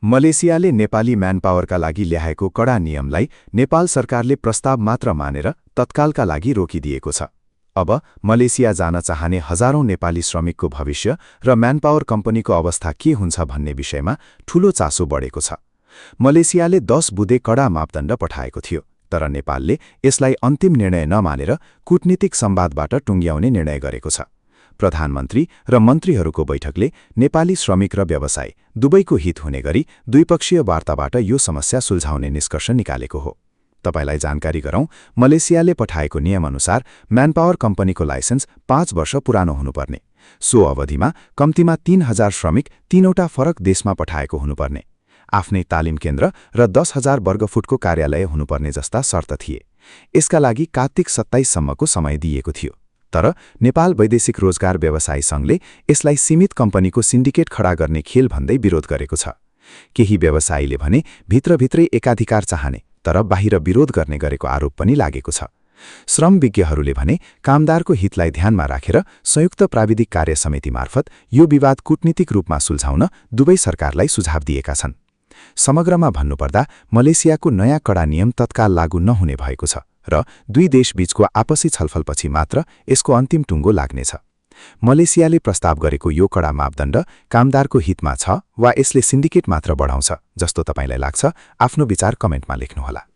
मलेसियाले नेपाली म्यानपावरका लागि ल्याएको कडा नियमलाई नेपाल सरकारले प्रस्ताव मात्र मानेर तत्कालका लागि रोकिदिएको छ। अब मलेसिया जान चाहने हजारौं नेपाली श्रमिकको भविष्य र म्यानपावर कम्पनीको अवस्था के हुन्छ भन्ने विषयमा ठूलो चासो बढेको छ। मलेसियाले 10 बुँदे कडा मापदण्ड पठाएको थियो, तर नेपालले यसलाई अन्तिम निर्णय नमानेर कूटनीतिक संवादबाट टुङ्ग्याउने निर्णय गरेको छ। प्रधानमन्त्री र मन्त्रीहरूको बैठकले नेपाली श्रमिक र व्यवसाय दुवैको हित हुने गरी द्विपक्षीय वार्ताबाट यो समस्या सुल्झाउने निष्कर्ष निकालेको हो। तपाईलाई जानकारी गरौं, मलेसियाले पठाएको नियमअनुसार म्यानपावर कम्पनीको लाइसेन्स 5 वर्ष पुरानो हुनुपर्ने। सो अवधिमा कम्तीमा 3000 श्रमिक 3वटा फरक देशमा पठाएको हुनुपर्ने, आफ्नै तालिम केन्द्र र 10,000 वर्गफुटको कार्यालय हुनुपर्ने जस्ता शर्त थिए। यसका लागि कार्तिक 27 सम्मको समय दिएको थियो। तर नेपाल वैदेशिक रोजगार व्यवसायी संघले यसलाई सीमित कम्पनीको सिन्डिकेट खडा गर्ने खेल भन्दै विरोध गरेको छ। केही व्यवसायीले भने भित्रभित्रै एकाधिकार चाहने तर बाहिर विरोध गर्ने गरेको आरोप पनि लागेको छ। श्रम विज्ञहरूले भने कामदारको हितलाई ध्यानमा राखेर संयुक्त प्राविधिक कार्य समिति मार्फत यो विवाद कूटनीतिक रूपमा सुल्झाउन दुवै सरकारलाई सुझाव दिएका छन्। समग्रमा भन्नुपर्दा मलेसियाको नयाँ कडा नियम तत्काल लागू नहुने भएको छ र दुई देशबीचको आपसी छलफलपछि मात्र यसको अन्तिम टुङ्गो लाग्नेछ। मलेसियाले प्रस्ताव गरेको यो कडा मापदण्ड कामदारको हितमा छ वा यसले सिन्डिकेट मात्र बढाउँछ जस्तो तपाईलाई लाग्छ? आफ्नो विचार कमेन्टमा लेख्नुहोला।